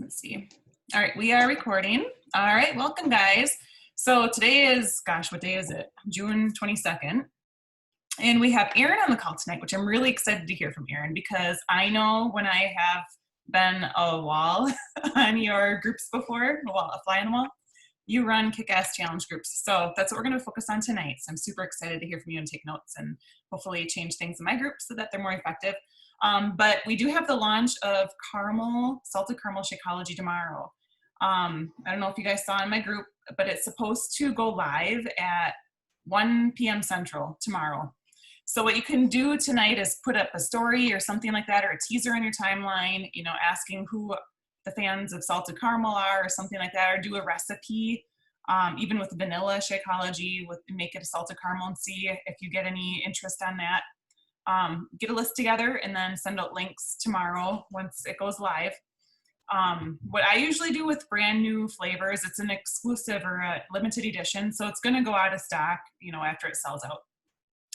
Let's see. All right, we are recording. All right, welcome guys. So today is, gosh, what day is it? June 22nd. And we have Erin on the call tonight, which I'm really excited to hear from Erin because I know when I have been a wall on your groups before, a fly on the wall, you run kick-ass challenge groups. So that's what we're going to focus on tonight. So I'm super excited to hear from you and take notes and hopefully change things in my group so that they're more effective. But we do have the launch of salted caramel Shakeology tomorrow. I don't know if you guys saw in my group, but it's supposed to go live at 1 p.m. Central tomorrow. So what you can do tonight is put up a story or something like that, or a teaser on your timeline, you know, asking who the fans of salted caramel are or something like that, or do a recipe, even with vanilla Shakeology, make it a salted caramel and see if you get any interest on that. Get a list together and then send out links tomorrow once it goes live. What I usually do with brand new flavors, it's an exclusive or a limited edition, so it's going to go out of stock, you know, after it sells out.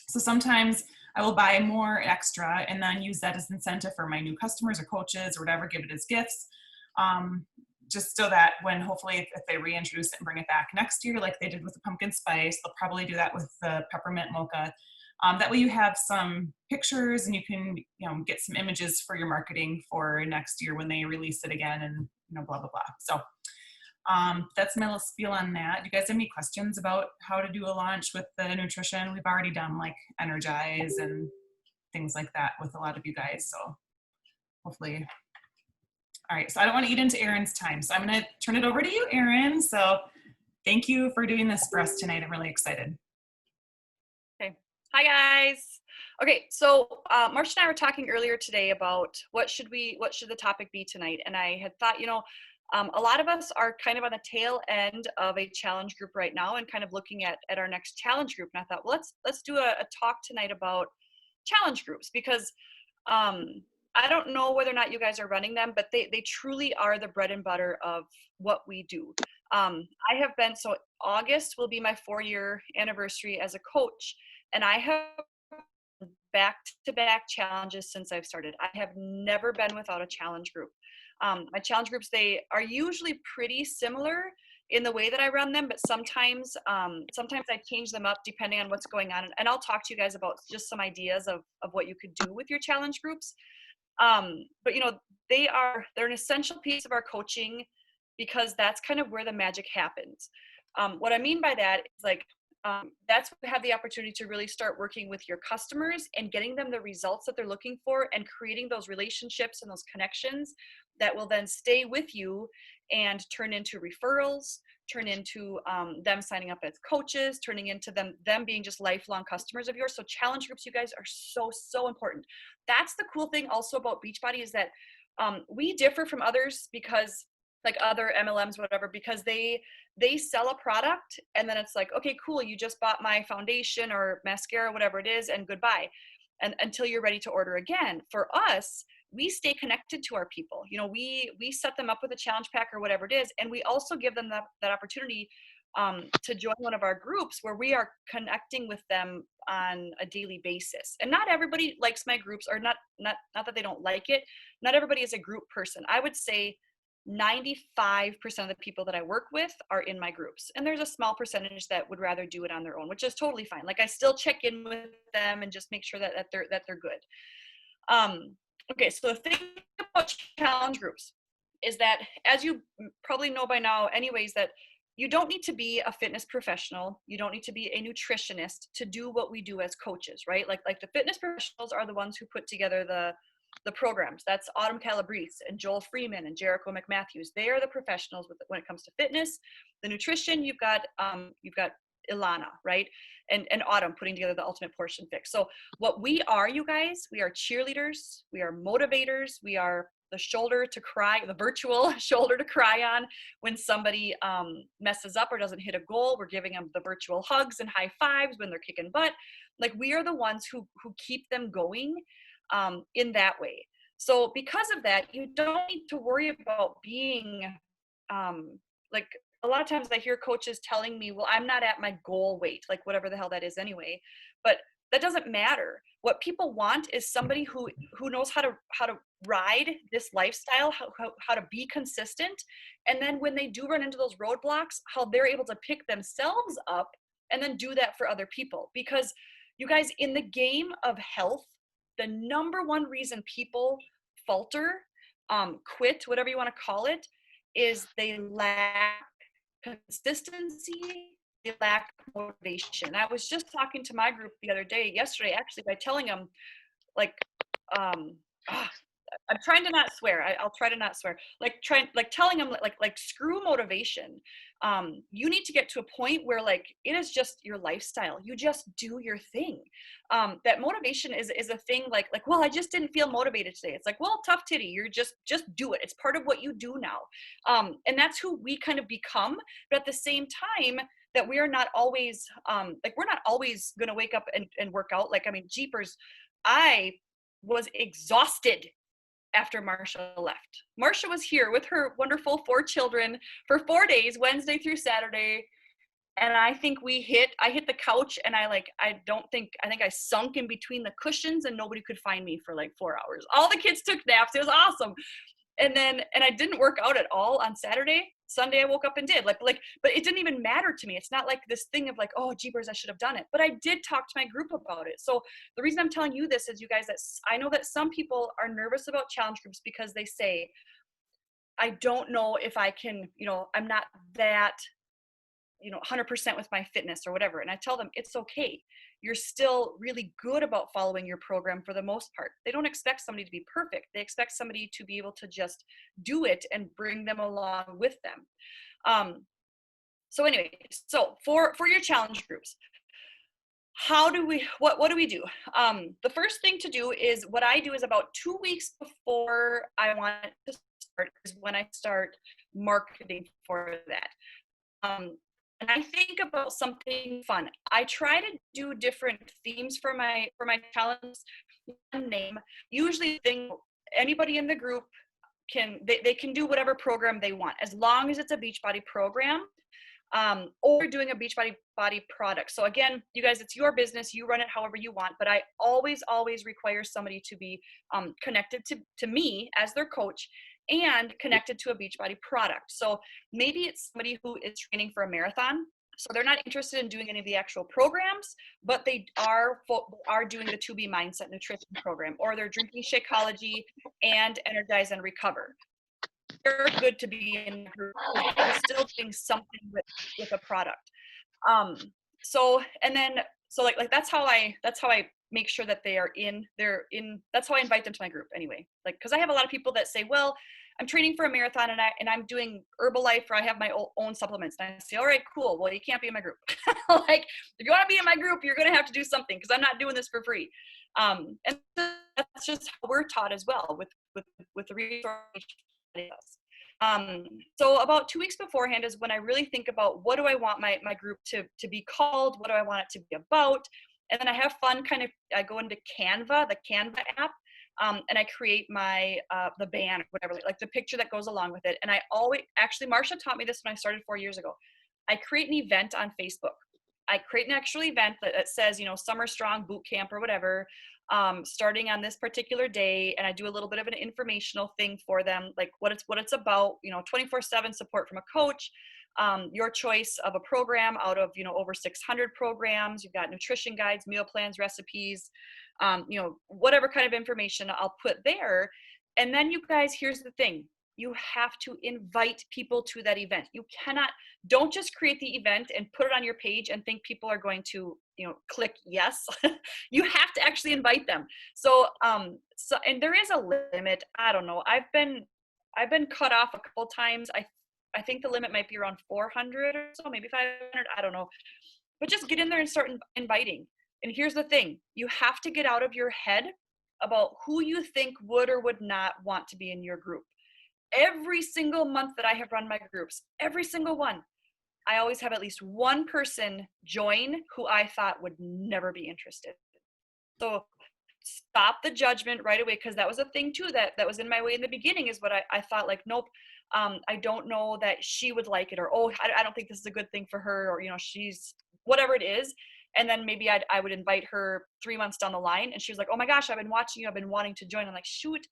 So sometimes I will buy more extra and then use that as incentive for my new customers or coaches or whatever, give it as gifts. Just so that when hopefully if they reintroduce it and bring it back next year, like they did with the pumpkin spice, they'll probably do that with the peppermint mocha. That way you have some pictures and you can, you know, get some images for your marketing for next year when they release it again and, you know, blah, blah, blah. So that's my little spiel on that. Do you guys have any questions about how to do a launch with the nutrition? We've already done like Energize and things like that with a lot of you guys. So hopefully. All right. So I don't want to eat into Erin's time. So I'm going to turn it over to you, Erin. So thank you for doing this for us tonight. I'm really excited. Okay. Hi guys. Okay, so Marcia and I were talking earlier today about what should the topic be tonight, and I had thought, you know, a lot of us are kind of on the tail end of a challenge group right now, and kind of looking at our next challenge group. And I thought, well, let's do a talk tonight about challenge groups because I don't know whether or not you guys are running them, but they truly are the bread and butter of what we do. I have been, so August will be my 4-year anniversary as a coach, and I have back-to-back challenges since I've started. I have never been without a challenge group. My challenge groups, they are usually pretty similar in the way that I run them, but sometimes I change them up depending on what's going on. And I'll talk to you guys about just some ideas of what you could do with your challenge groups. But you know, they're an essential piece of our coaching because that's kind of where the magic happens. What I mean by that is like, that's when you have the opportunity to really start working with your customers and getting them the results that they're looking for and creating those relationships and those connections that will then stay with you and turn into referrals, turn into them signing up as coaches, turning into them being just lifelong customers of yours. So challenge groups, you guys, are so important. That's the cool thing also about Beachbody is that we differ from others because like other MLMs, whatever, because they sell a product and then it's like, okay, cool, you just bought my foundation or mascara, whatever it is, and goodbye. And until you're ready to order again. For us, we stay connected to our people. You know, we set them up with a challenge pack or whatever it is, and we also give them that opportunity to join one of our groups where we are connecting with them on a daily basis. And not everybody likes my groups, or not that they don't like it. Not everybody is a group person. I would say 95% of the people that I work with are in my groups. And there's a small percentage that would rather do it on their own, which is totally fine. Like I still check in with them and just make sure that they're good. Okay, so the thing about challenge groups is that, as you probably know by now anyways, that you don't need to be a fitness professional. You don't need to be a nutritionist to do what we do as coaches, right? Like the fitness professionals are the ones who put together the programs. That's Autumn Calabrese and Joel Freeman and Jericho McMatthews. They are the professionals when it comes to fitness. The nutrition, you've got Ilana, right? And Autumn putting together the Ultimate Portion Fix. So what we are, you guys, we are cheerleaders, we are motivators, we are the shoulder to cry, the virtual shoulder to cry on when somebody messes up or doesn't hit a goal. We're giving them the virtual hugs and high fives when they're kicking butt. Like we are the ones who keep them going in that way. So because of that, you don't need to worry about being like a lot of times I hear coaches telling me, well, I'm not at my goal weight, like whatever the hell that is anyway, but that doesn't matter. What people want is somebody who knows how to ride this lifestyle, how to be consistent. And then when they do run into those roadblocks, how they're able to pick themselves up and then do that for other people. Because you guys, in the game of health, the number one reason people falter, quit, whatever you want to call it, is they lack consistency, they lack motivation. I was just talking to my group yesterday, actually, by telling them, like, um, ah, I'm trying to not swear. I'll try to not swear. Telling them screw motivation. You need to get to a point where like it is just your lifestyle. You just do your thing. That motivation is a thing. Well, I just didn't feel motivated today. It's like, well, tough titty. You're just do it. It's part of what you do now. And that's who we kind of become. But at the same time, that we are not always we're not always going to wake up and work out. Like, I mean, jeepers, I was exhausted after Marsha left. Marsha was here with her wonderful 4 children for 4 days, Wednesday through Saturday. And I think I hit the couch and I think I sunk in between the cushions and nobody could find me for like 4 hours. All the kids took naps. It was awesome. And I didn't work out at all on Saturday. Sunday I woke up and did but it didn't even matter to me. It's not like this thing of like, oh jeepers, I should have done it. But I did talk to my group about it. So the reason I'm telling you this is, you guys, that I know that some people are nervous about challenge groups because they say, I don't know if I can, I'm not that 100% with my fitness or whatever. And I tell them it's okay. You're still really good about following your program for the most part. They don't expect somebody to be perfect. They expect somebody to be able to just do it and bring them along with them. So anyway, so for your challenge groups, what do we do? The first thing to do is, what I do is about 2 weeks before I want to start is when I start marketing for that. And I think about something fun. I try to do different themes for my challenge. One name, usually anybody in the group they can do whatever program they want, as long as it's a Beachbody program, or doing a Beachbody product. So again, you guys, it's your business. You run it however you want. But I always require somebody to be connected to me as their coach and connected to a Beachbody product. So maybe it's somebody who is training for a marathon. So they're not interested in doing any of the actual programs, but they are doing the 2B Mindset Nutrition program, or they're drinking Shakeology and Energize and Recover. They're good to be in a group. They're still doing something with a product. So that's how I make sure that they're in, that's how I invite them to my group anyway. Cause I have a lot of people that say, well, I'm training for a marathon and I'm doing Herbalife, or I have my own supplements. And I say, all right, cool. Well, you can't be in my group. If you want to be in my group, you're going to have to do something, because I'm not doing this for free. And that's just how we're taught as well with the resources. So about 2 weeks beforehand is when I really think about, what do I want my group to be called? What do I want it to be about? And then I have fun, I go into Canva, the Canva app, and I create my, the banner, whatever, like the picture that goes along with it. And actually, Marsha taught me this when I started 4 years ago. I create an event on Facebook. I create an actual event that says, Summer Strong Boot Camp or whatever, starting on this particular day. And I do a little bit of an informational thing for them, like what it's about, 24/7 support from a coach, your choice of a program out of, over 600 programs. You've got nutrition guides, meal plans, recipes, whatever kind of information I'll put there. And then you guys, here's the thing. You have to invite people to that event. Don't just create the event and put it on your page and think people are going to, click yes. You have to actually invite them. So and there is a limit. I don't know. I've been cut off a couple times. I think the limit might be around 400 or so, maybe 500. I don't know. But just get in there and start inviting. And here's the thing. You have to get out of your head about who you think would or would not want to be in your group. Every single month that I have run my groups, every single one, I always have at least one person join who I thought would never be interested. So stop the judgment right away, because that was a thing too that was in my way in the beginning, is what I thought, like, nope, I don't know that she would like it, or, oh, I don't think this is a good thing for her, or, she's whatever it is. And then maybe I would invite her 3 months down the line, and she was like, oh my gosh, I've been watching you, I've been wanting to join. I'm like, shoot.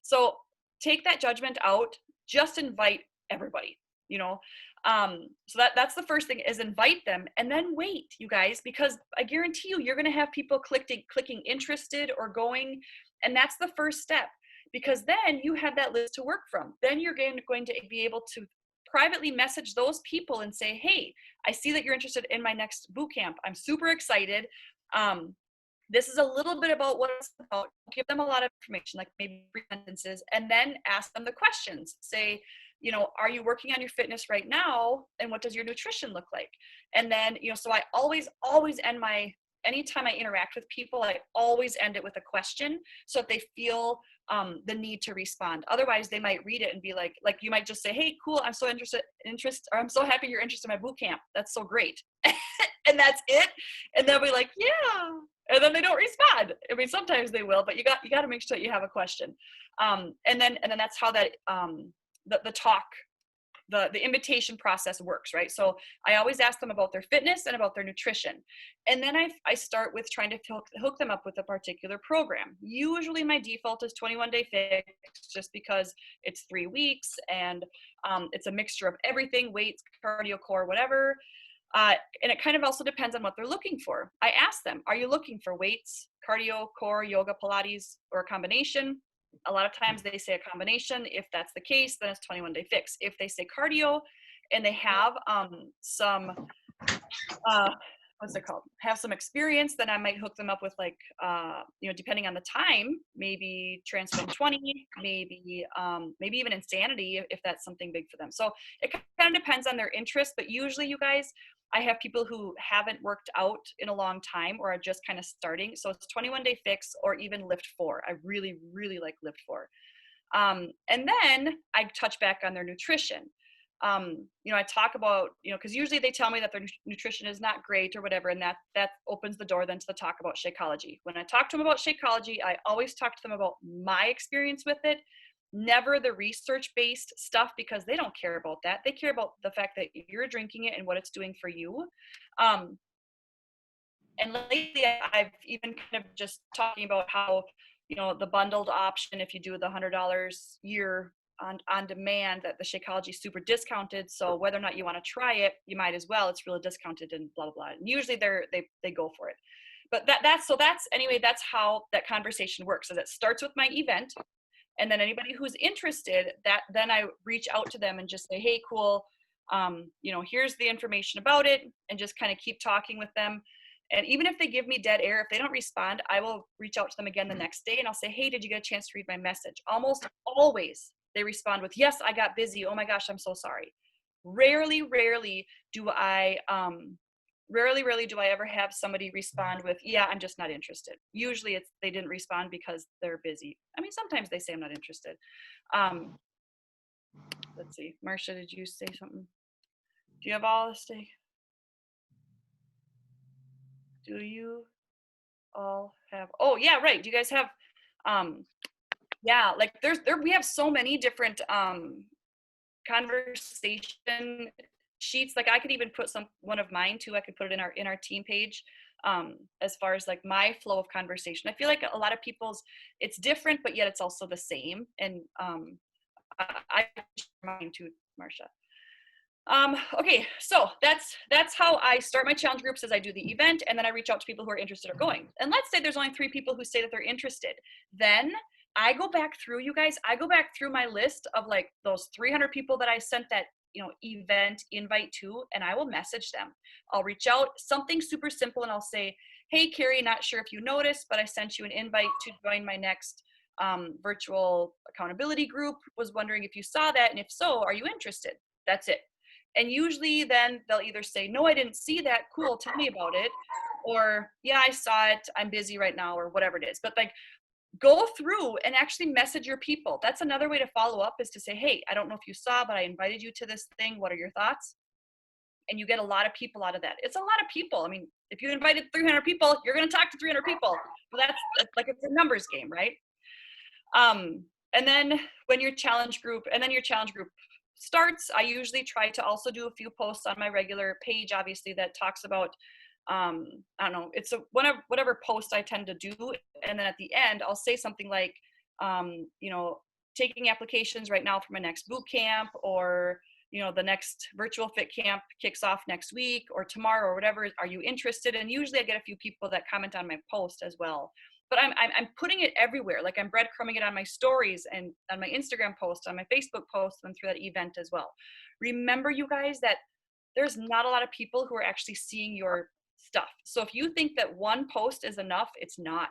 So take that judgment out, just invite everybody, you know. So that's the first thing, is invite them, and then wait, you guys, because I guarantee you, you're going to have people clicking interested or going, and that's the first step, because then you have that list to work from. Then you're going to be able to privately message those people and say, hey, I see that you're interested in my next boot camp. I'm super excited. This is a little bit about what it's about. Give them a lot of information, like maybe 3 sentences, and then ask them the questions. Say, you know, are you working on your fitness right now? And what does your nutrition look like? And then, you know, so I always end anytime I interact with people, I always end it with a question, so if they feel the need to respond. Otherwise, they might read it and be like you might just say, hey, cool, I'm so interested, or I'm so happy you're interested in my boot camp. That's so great. And that's it. And they'll be like, yeah. And then they don't respond. I mean, sometimes they will, but you got to make sure that you have a question. And then that's how that the invitation process works, right? So I always ask them about their fitness and about their nutrition. And then I start with trying to hook them up with a particular program. Usually my default is 21-day fix, just because it's 3 weeks, and it's a mixture of everything, weights, cardio, core, whatever. And it kind of also depends on what they're looking for. I ask them, are you looking for weights, cardio, core, yoga, Pilates, or a combination? A lot of times they say a combination. If that's the case, then it's 21-day fix. If they say cardio and they have some what's it called? Have some experience, then I might hook them up with, like, you know, depending on the time, maybe Transform 20, maybe even Insanity, if that's something big for them. So it kind of depends on their interest, but usually, you guys, I have people who haven't worked out in a long time or are just kind of starting. So it's 21-day fix, or even Lift 4. I really, really like Lift 4. And then I touch back on their nutrition. You know, I talk about, you know, because usually they tell me that their nutrition is not great or whatever, and that opens the door then to the talk about Shakeology. When I talk to them about Shakeology, I always talk to them about my experience with it, never the research-based stuff, because they don't care about that. They care about the fact that you're drinking it and what it's doing for you. And lately, I've even kind of just talking about how, you know, the bundled option, if you do the $100 year on demand, that the Shakeology is super discounted. So whether or not you want to try it, you might as well. It's really discounted and blah, blah, blah. And usually they go for it. But that's how that conversation works. So that starts with my event. And then anybody who's interested, then I reach out to them and just say, hey, cool, you know, here's the information about it, and just kind of keep talking with them. And even if they give me dead air, if they don't respond, I will reach out to them again the next day, and I'll say, hey, did you get a chance to read my message? Almost always they respond with, yes, I got busy. Oh my gosh, I'm so sorry. Rarely do I ever have somebody respond with, yeah, I'm just not interested. Usually it's they didn't respond because they're busy. I mean, sometimes they say I'm not interested. Let's see. Marcia, did you say something? Do you have all the stake? Do you all have, oh yeah, right. Do you guys have, yeah, like we have so many different conversation sheets. Like I could even put one of mine too. I could put it in our team page, as far as like my flow of conversation. I feel like a lot of people's, it's different, but yet it's also the same. And I mine too, Marcia. Okay, so that's how I start my challenge groups, as I do the event, and then I reach out to people who are interested or going. And let's say there's only 3 people who say that they're interested. Then I go back through, you guys, I go back through my list of like those 300 people that I sent that, you know, event invite to, and I will message them. I'll reach out, something super simple, and I'll say, hey, Carrie, not sure if you noticed, but I sent you an invite to join my next virtual accountability group. Was wondering if you saw that, and if so, are you interested? That's it. And usually then they'll either say, no, I didn't see that. Cool, tell me about it. Or, yeah, I saw it. I'm busy right now, or whatever it is. But like, go through and actually message your people. That's another way to follow up, is to say, hey, I don't know if you saw, but I invited you to this thing. What are your thoughts? And you get a lot of people out of that. It's a lot of people. I mean, if you invited 300 people, you're going to talk to 300 people. Well, that's like, it's a numbers game, right? And then when your challenge group starts, I usually try to also do a few posts on my regular page, obviously, that talks about I don't know, it's a whatever post I tend to do, and then at the end I'll say something like, you know, taking applications right now for my next boot camp, or you know, the next virtual fit camp kicks off next week or tomorrow or whatever. Are you interested? And usually I get a few people that comment on my post as well. But I'm putting it everywhere. Like I'm breadcrumbing it on my stories and on my Instagram post, on my Facebook post, and through that event as well. Remember, you guys, that there's not a lot of people who are actually seeing your stuff. So if you think that one post is enough, it's not.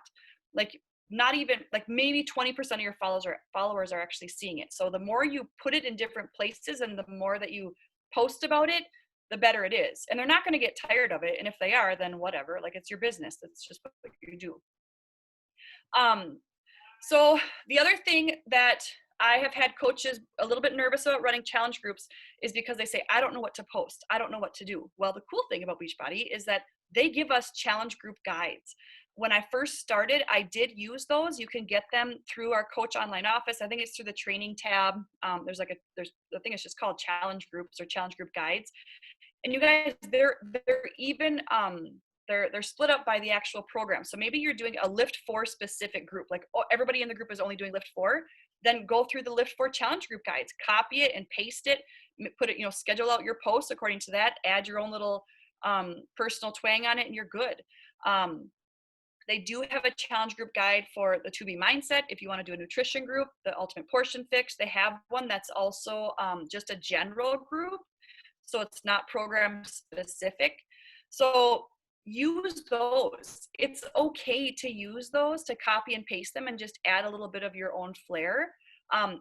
Like not even, like maybe 20% of your followers are actually seeing it. So the more you put it in different places and the more that you post about it, the better it is. And they're not going to get tired of it. And if they are, then whatever, like it's your business. That's just what you do. Um, so the other thing that I have had coaches a little bit nervous about running challenge groups is because they say, I don't know what to post. I don't know what to do. Well, the cool thing about Beachbody is that they give us challenge group guides. When I first started, I did use those. You can get them through our coach online office. I think it's through the training tab. There's I think it's just called challenge groups or challenge group guides. And you guys, they're even they're split up by the actual program. So maybe you're doing a Lift 4 specific group, like everybody in the group is only doing Lift 4. Then go through the Lift 4 challenge group guides, copy it and paste it, put it, you know, schedule out your posts according to that, add your own little personal twang on it, and you're good. They do have a challenge group guide for the 2B mindset. If you want to do a nutrition group, the ultimate portion fix, they have one that's also just a general group. So it's not program specific. So use those. It's okay to use those, to copy and paste them and just add a little bit of your own flair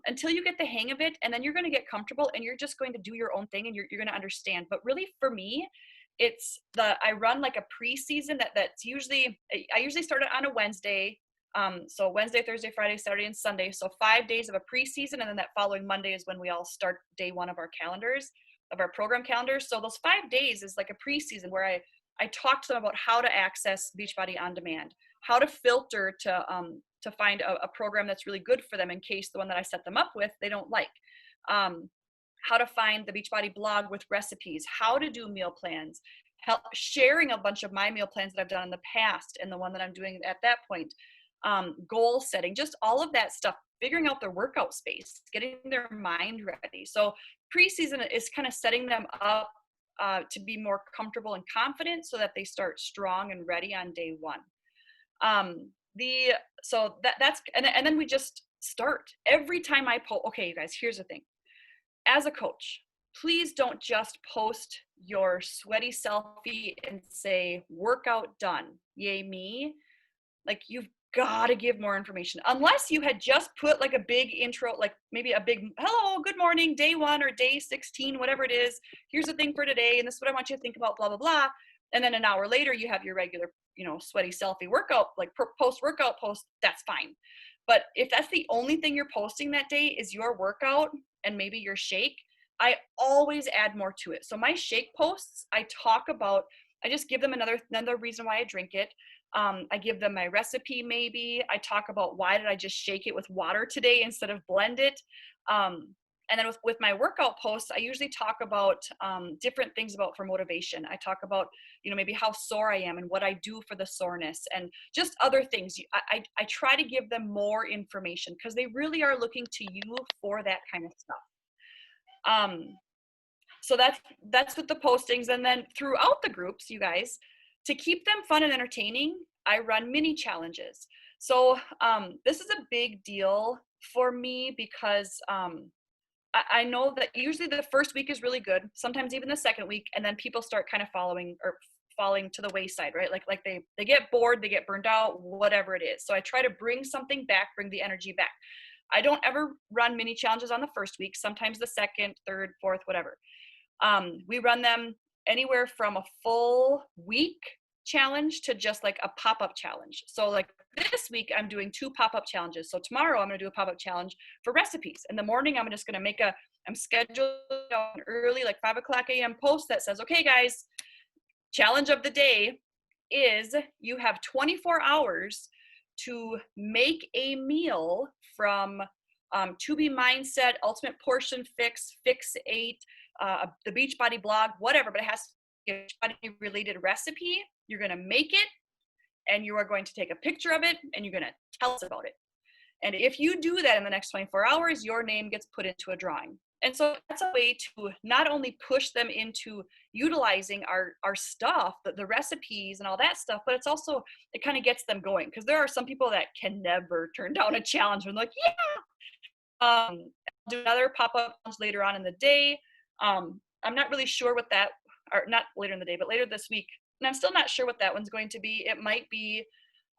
until you get the hang of it. And then you're going to get comfortable and you're just going to do your own thing and you're going to understand. But really for me, I run like a preseason that's usually, I usually start it on a Wednesday. So Wednesday, Thursday, Friday, Saturday, and Sunday. So 5 days of a preseason. And then that following Monday is when we all start day one of our calendars, of our program calendars. So those 5 days is like a preseason where I talk to them about how to access Beachbody on demand, how to filter to find a program that's really good for them in case the one that I set them up with, they don't like. How to find the Beachbody blog with recipes, how to do meal plans, sharing a bunch of my meal plans that I've done in the past and the one that I'm doing at that point, goal setting, just all of that stuff, figuring out their workout space, getting their mind ready. So preseason is kind of setting them up to be more comfortable and confident so that they start strong and ready on day one. That's and then we just start. Every time I post, okay, you guys, here's the thing. As a coach, please don't just post your sweaty selfie and say, workout done, yay me. Like you've got to give more information. Unless you had just put like a big intro, like maybe a big, hello, good morning, day 1 or day 16, whatever it is. Here's the thing for today. And this is what I want you to think about, blah, blah, blah. And then an hour later, you have your regular, you know, sweaty selfie workout, like post-workout post, that's fine. But if that's the only thing you're posting that day is your workout and maybe your shake, I always add more to it. So my shake posts, I just give them another reason why I drink it. I give them my recipe maybe. I talk about why did I just shake it with water today instead of blend it. And then with my workout posts, I usually talk about different things for motivation. I talk about, you know, maybe how sore I am and what I do for the soreness and just other things. I try to give them more information because they really are looking to you for that kind of stuff. So that's with the postings. And then throughout the groups, you guys, to keep them fun and entertaining, I run mini challenges. So this is a big deal for me because I know that usually the first week is really good, sometimes even the second week, and then people start kind of falling to the wayside, right? Like they get bored, they get burned out, whatever it is. So I try to bring something back, bring the energy back. I don't ever run mini challenges on the first week, sometimes the second, third, fourth, whatever. We run them anywhere from a full week challenge to just like a pop-up challenge. So like this week I'm doing 2 pop-up challenges. So tomorrow I'm going to do a pop-up challenge for recipes. In the morning I'm just going to I'm scheduled an early like 5 o'clock a.m. post that says, okay guys, challenge of the day is you have 24 hours to make a meal from 2B mindset, ultimate portion fix, fix 8, the Beachbody blog, whatever, but it has Beachbody related recipe, you're going to make it, and you are going to take a picture of it, and you're going to tell us about it. And if you do that in the next 24 hours, your name gets put into a drawing. And so that's a way to not only push them into utilizing our stuff, the recipes and all that stuff, but it's also, it kind of gets them going. Because there are some people that can never turn down a challenge and like, yeah. I'll do another pop-up challenge later on in the day. I'm not really sure what that, or not later in the day, but later this week. And I'm still not sure what that one's going to be. It might be,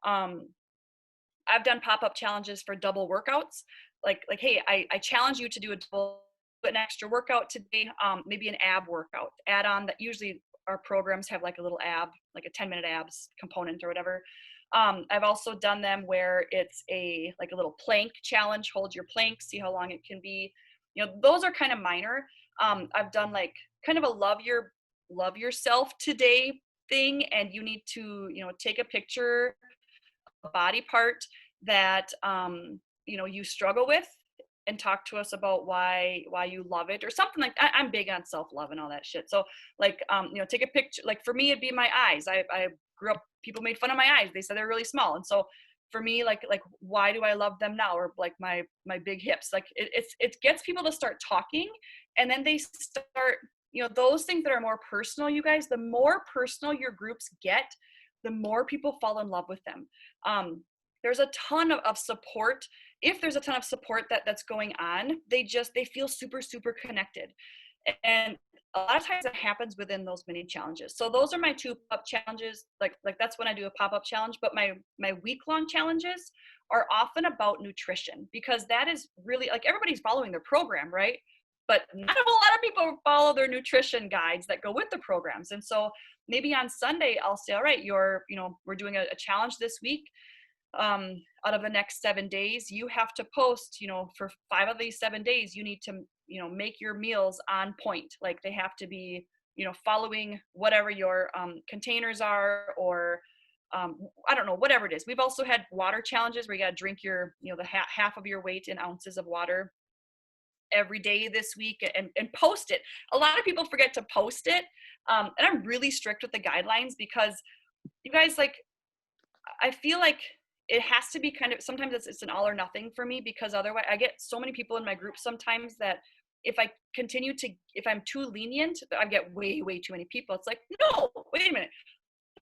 I've done pop-up challenges for double workouts. Like, hey, I challenge you to do an extra workout today, maybe an ab workout. Add on that. Usually our programs have like a little ab, like a 10-minute abs component or whatever. I've also done them where it's like a little plank challenge. Hold your plank, see how long it can be. You know, those are kind of minor. I've done like kind of a love yourself today thing, and you need to, you know, take a picture of a body part that you know, you struggle with, and talk to us about why you love it or something like that. I'm big on self-love and all that shit. So like, you know, take a picture. Like for me, it'd be my eyes. I grew up, people made fun of my eyes. They said they're really small. And so for me, like why do I love them now? Or like my big hips, like it gets people to start talking, and then they start, you know, those things that are more personal, you guys, the more personal your groups get, the more people fall in love with them. There's a ton of support. If there's a ton of support that's going on, they feel super, super connected. And a lot of times it happens within those mini challenges. So those are my 2 pop challenges. Like that's when I do a pop-up challenge, but my week-long challenges are often about nutrition, because that is really, like, everybody's following their program, right? But not a whole lot of people follow their nutrition guides that go with the programs. And so maybe on Sunday I'll say, all right, we're doing a challenge this week. Out of the next 7 days, you have to post, you know, for 5 of these 7 days, you need to, you know, make your meals on point. Like they have to be, you know, following whatever your containers are, or I don't know, whatever it is. We've also had water challenges where you got to drink your, you know, the half of your weight in ounces of water every day this week, and post it. A lot of people forget to post it. And I'm really strict with the guidelines, because you guys, like, I feel like it has to be kind of, sometimes it's an all or nothing for me, because otherwise I get so many people in my group sometimes that if I'm too lenient, I get way too many people. It's like, no, wait a minute.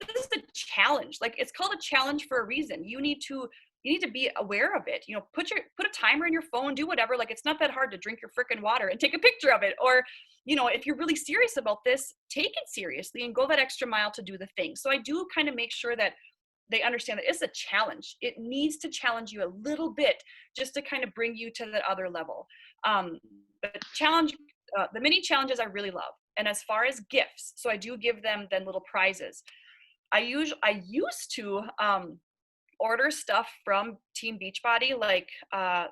This is a challenge. Like, it's called a challenge for a reason. You need to be aware of it. You know, put a timer in your phone, do whatever. Like, it's not that hard to drink your freaking water and take a picture of it. Or, you know, if you're really serious about this, take it seriously and go that extra mile to do the thing. So I do kind of make sure that they understand that it's a challenge. It needs to challenge you a little bit just to kind of bring you to that other level. But the mini challenges I really love. And as far as gifts, so I do give them then little prizes. I used to order stuff from Team Beachbody, like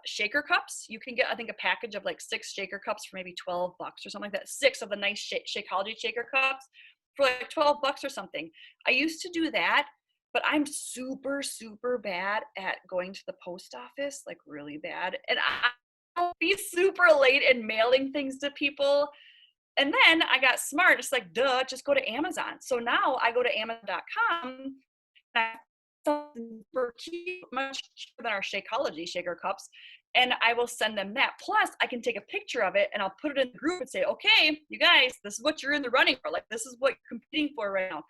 shaker cups. You can get, I think, a package of like 6 shaker cups for maybe $12 or something like that. 6 of the nice Shakeology shaker cups for like $12 or something. I used to do that. But I'm super, super bad at going to the post office, like really bad. And I'll be super late in mailing things to people. And then I got smart. It's like, duh, just go to Amazon. So now I go to Amazon.com, and something for cheap, much cheaper than our Shakeology shaker cups. And I will send them that. Plus, I can take a picture of it and I'll put it in the group and say, okay, you guys, this is what you're in the running for. Like, this is what you're competing for right now,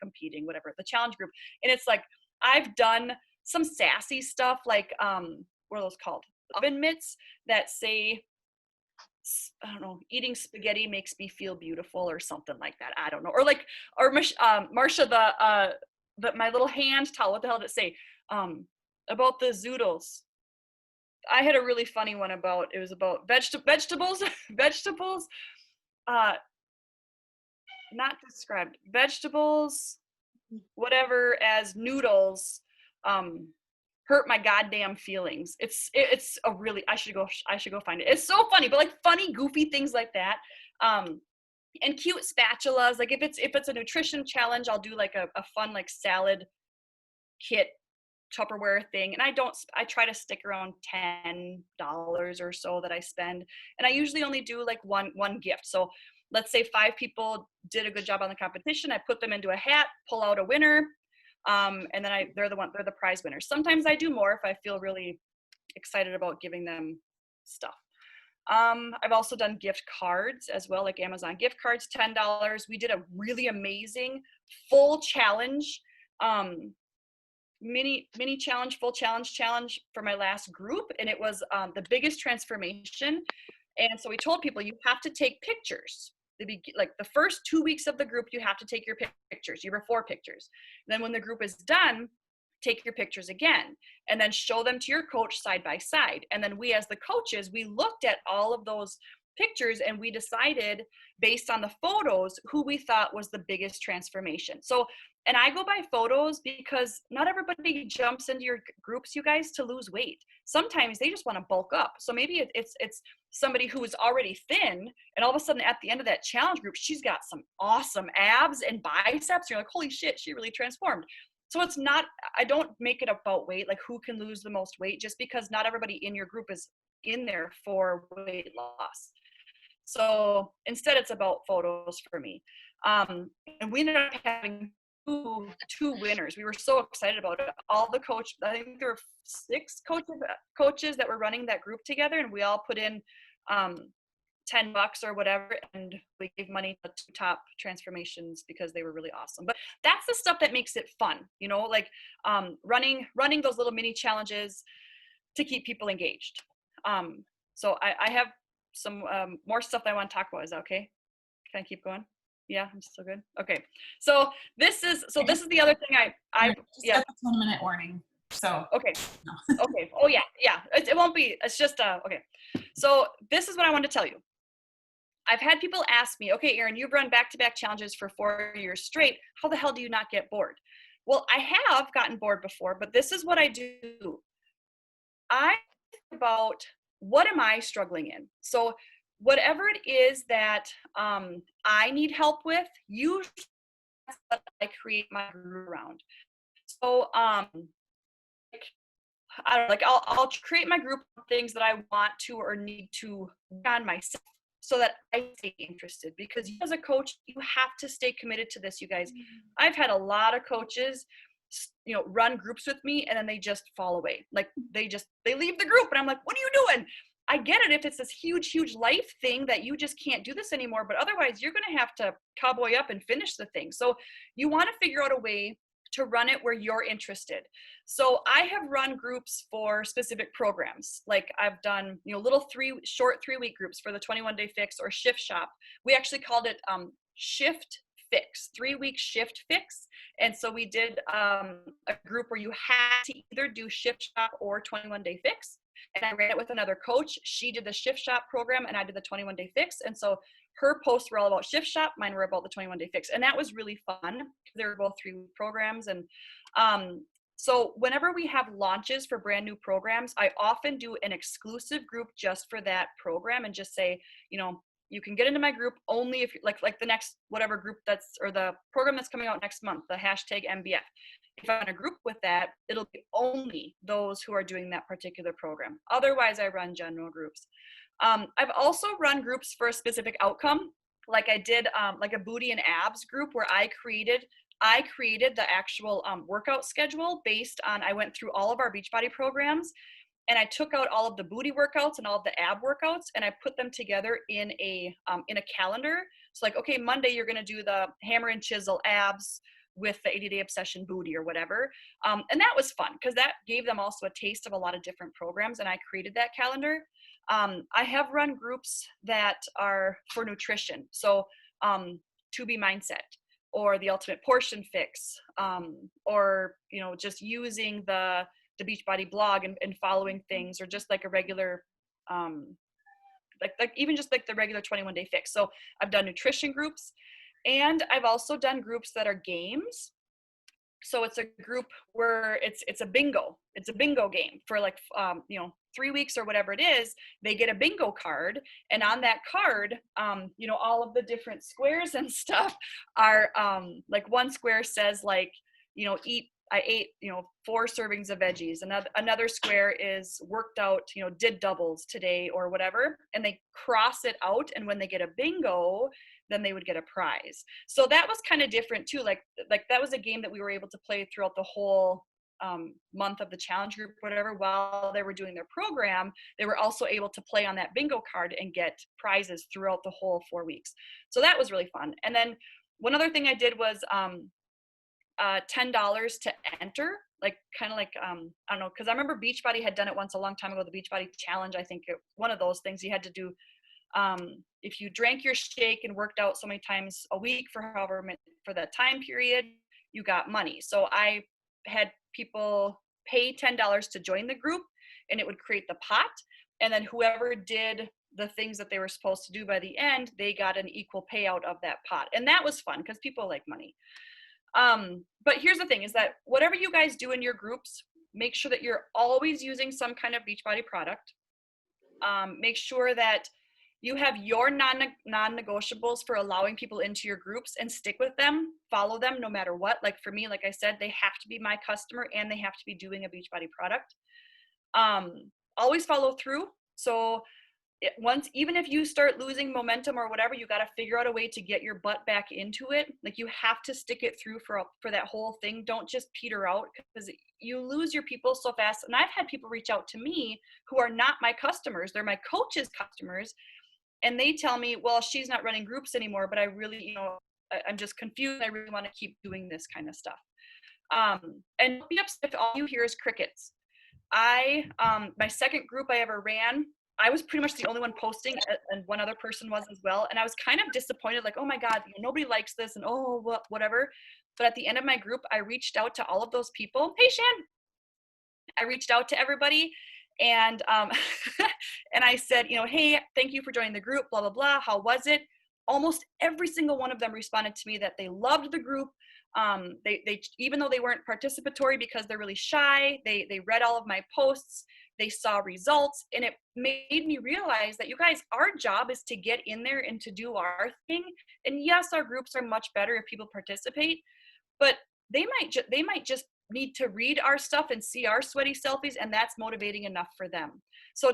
whatever, the challenge group. And it's like, I've done some sassy stuff, like, what are those called? Oven mitts that say, I don't know, eating spaghetti makes me feel beautiful or something like that. I don't know. Or like, or Marsha, my little hand towel, what the hell did it say? About the zoodles. I had a really funny one about, it was about vegetables, not described, vegetables, whatever, as noodles, hurt my goddamn feelings. It's a really, I should go find it. It's so funny, but like funny, goofy things like that. And cute spatulas. Like if it's a nutrition challenge, I'll do like a fun, like salad kit Tupperware thing. And I try to stick around $10 or so that I spend. And I usually only do like one gift. So let's say 5 people did a good job on the competition. I put them into a hat, pull out a winner, and then they're the prize winners. Sometimes I do more if I feel really excited about giving them stuff. I've also done gift cards as well, like Amazon gift cards, $10. We did a really amazing full challenge, mini challenge, full challenge for my last group. And it was the biggest transformation. And so we told people, you have to take pictures. Like the first 2 weeks of the group, you have to take your pictures, your before pictures. And then when the group is done, take your pictures again, and then show them to your coach side by side. And then we, as the coaches, we looked at all of those pictures and we decided based on the photos who we thought was the biggest transformation. So, and I go by photos because not everybody jumps into your groups, you guys, to lose weight. Sometimes they just want to bulk up. So maybe it's somebody who is already thin, and all of a sudden at the end of that challenge group, she's got some awesome abs and biceps. You're like, holy shit, she really transformed. So it's not, I don't make it about weight, like who can lose the most weight, just because not everybody in your group is in there for weight loss. So instead it's about photos for me. And we ended up having two winners. We were so excited about it. All the coaches, I think there were 6 coaches that were running that group together, and we all put in $10 or whatever, and we gave money to 2 top transformations because they were really awesome. But that's the stuff that makes it fun, you know, like running those little mini challenges to keep people engaged. So I have some more stuff that I want to talk about. Is that okay? Can I keep going? Yeah, I'm still good. Okay. So this is the other thing yeah. 1-minute warning. So okay. Okay. Oh yeah. It won't be. It's just okay. So this is what I want to tell you. I've had people ask me, okay, Erin, you've run back-to-back challenges for 4 years straight. How the hell do you not get bored? Well, I have gotten bored before, but this is what I do. I think about, what am I struggling in? So whatever it is that I need help with, usually that's what I create my group around. So I don't know, like I'll create my group of things that I want to or need to work on myself, so that I stay interested, because you as a coach, you have to stay committed to this, you guys. I've had a lot of coaches, you know, run groups with me and then they just fall away. Like they leave the group and I'm like, what are you doing? I get it if it's this huge life thing that you just can't do this anymore, but otherwise you're going to have to cowboy up and finish the thing. So you want to figure out a way to run it where you're interested. So I have run groups for specific programs. Like I've done, you know, little short 3-week groups for the 21-day fix or shift shop. We actually called it shift fix, 3-week shift fix. And so we did a group where you had to either do shift shop or 21-day fix. And I ran it with another coach. She did the shift shop program and I did the 21-day fix. And so her posts were all about shift shop. Mine were about the 21-day fix. And that was really fun. They were both 3-week programs. And so whenever we have launches for brand new programs, I often do an exclusive group just for that program and just say, you know, you can get into my group only if like the next whatever group or the program that's coming out next month, the #MBF. If I'm in a group with that, it'll be only those who are doing that particular program. Otherwise, I run general groups. I've also run groups for a specific outcome. Like I did like a booty and abs group where I created the actual workout schedule based on, I went through all of our Beachbody programs and I took out all of the booty workouts and all of the ab workouts and I put them together in a calendar. So like, okay, Monday you're going to do the hammer and chisel abs with the 80-day obsession booty or whatever. And that was fun because that gave them also a taste of a lot of different programs and I created that calendar. I have run groups that are for nutrition. So 2B mindset or the ultimate portion fix, or, you know, just using the Beachbody blog and following things, or just like a regular, like even just like the regular 21-day fix. So I've done nutrition groups and I've also done groups that are games. So it's a group where it's a bingo game for like, you know, 3 weeks or whatever it is. They get a bingo card, and on that card, you know, all of the different squares and stuff are, like one square says like, you know, eat I ate, 4 servings of veggies. Another square is worked out, did doubles today or whatever, and they cross it out. And when they get a bingo, then they would get a prize. So that was kind of different too. Like that was a game that we were able to play throughout the whole month of the challenge group, whatever. While they were doing their program, they were also able to play on that bingo card and get prizes throughout the whole 4 weeks. So that was really fun. And then one other thing I did was $10 to enter, like kind of like I don't know, because I remember Beachbody had done it once a long time ago, the Beachbody challenge. I think one of those things you had to do, if you drank your shake and worked out so many times a week for that time period, you got money. So I had people pay $10 to join the group, and it would create the pot, and then whoever did the things that they were supposed to do by the end, they got an equal payout of that pot. And that was fun because people like money. But here's the thing, is that whatever you guys do in your groups, make sure that you're always using some kind of Beachbody product. Make sure that you have your non-negotiables for allowing people into your groups, and stick with them, follow them no matter what. Like for me, like I said, they have to be my customer and they have to be doing a Beachbody product. Always follow through. So even if you start losing momentum or whatever, you got to figure out a way to get your butt back into it. Like you have to stick it through for that whole thing. Don't just peter out, because you lose your people so fast. And I've had people reach out to me who are not my customers. They're my coach's customers. And they tell me, well, she's not running groups anymore, but I really, I'm just confused. I really want to keep doing this kind of stuff. And don't be upset if all you hear is crickets. My second group I ever ran, I was pretty much the only one posting, and one other person was as well. And I was kind of disappointed, like, oh my God, nobody likes this, and whatever. But at the end of my group, I reached out to all of those people. Hey, Shan. I reached out to everybody, and and I said, hey, thank you for joining the group, blah, blah, blah. How was it? Almost every single one of them responded to me that they loved the group. They even though they weren't participatory because they're really shy, they read all of my posts, they saw results, and it made me realize that, you guys, our job is to get in there and to do our thing. And yes, our groups are much better if people participate, but they might just need to read our stuff and see our sweaty selfies, and that's motivating enough for them. So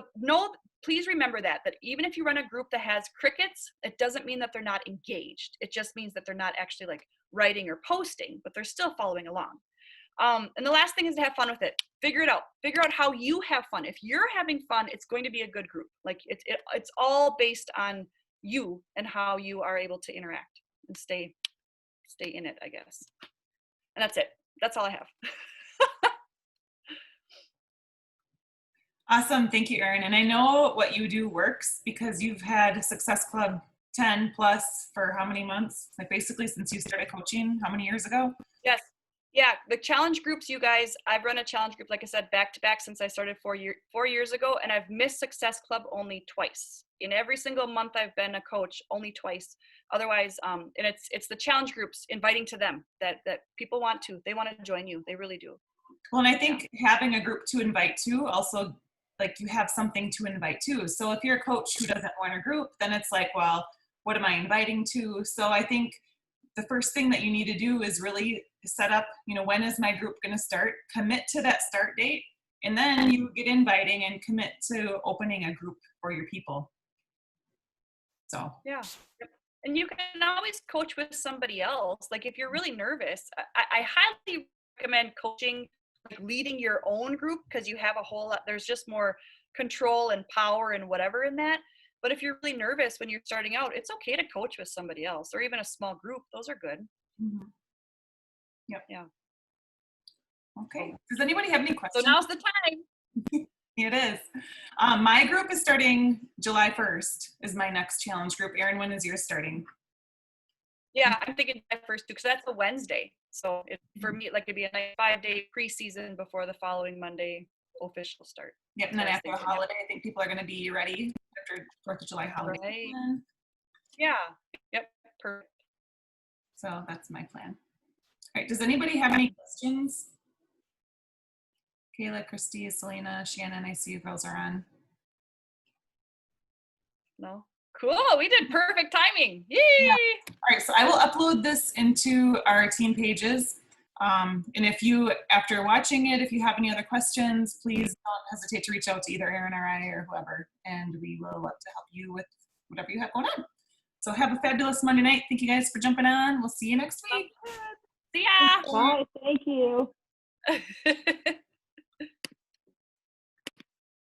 please remember that even if you run a group that has crickets, it doesn't mean that they're not engaged. It just means that they're not actually like writing or posting, but they're still following along. And the last thing is to have fun with it. Figure it out. Figure out how you have fun. If you're having fun, it's going to be a good group. Like it's all based on you and how you are able to interact and stay in it, I guess. And that's it. That's all I have. Awesome. Thank you, Erin. And I know what you do works, because you've had Success Club 10 plus for how many months? Like basically since you started coaching, how many years ago? Yes. Yeah. The challenge groups, you guys, I've run a challenge group, like I said, back to back since I started 4 years ago. And I've missed Success Club only twice. In every single month I've been a coach, only twice. Otherwise, and it's the challenge groups, inviting to them that people they want to join you. They really do. Well, and I think having a group to invite to also, like, you have something to invite to. So if you're a coach who doesn't want a group, then it's like, well, what am I inviting to? So I think the first thing that you need to do is really set up, when is my group going to start? Commit to that start date, and then you get inviting and commit to opening a group for your people. So yeah. And you can always coach with somebody else. Like if you're really nervous, I highly recommend coaching, like leading your own group, because you have a whole lot, there's just more control and power and whatever in that. But if you're really nervous when you're starting out, it's okay to coach with somebody else, or even a small group. Those are good. Mm-hmm. Yep. Yeah. Okay. Does anybody have any questions? So now's the time. It is. My group is starting July 1st is my next challenge group. Erin, when is yours starting? Yeah, I'm thinking July 1st too, because that's a Wednesday. So for me, like, it'd be a nice 5-day preseason before the following Monday official start. Yep, and then after the holiday, I think people are going to be ready after 4th of July holiday. Right. Yeah. Yep. Perfect. So that's my plan. All right. Does anybody have any questions? Kayla, Christy, Selena, Shannon, I see you girls are on. No? Cool. We did perfect timing. Yay! Yeah. All right. So I will upload this into our team pages. And if you, after watching it, if you have any other questions, please don't hesitate to reach out to either Erin or I or whoever, and we will love to help you with whatever you have going on. So have a fabulous Monday night. Thank you guys for jumping on. We'll see you next week. See ya. Bye. Thank you.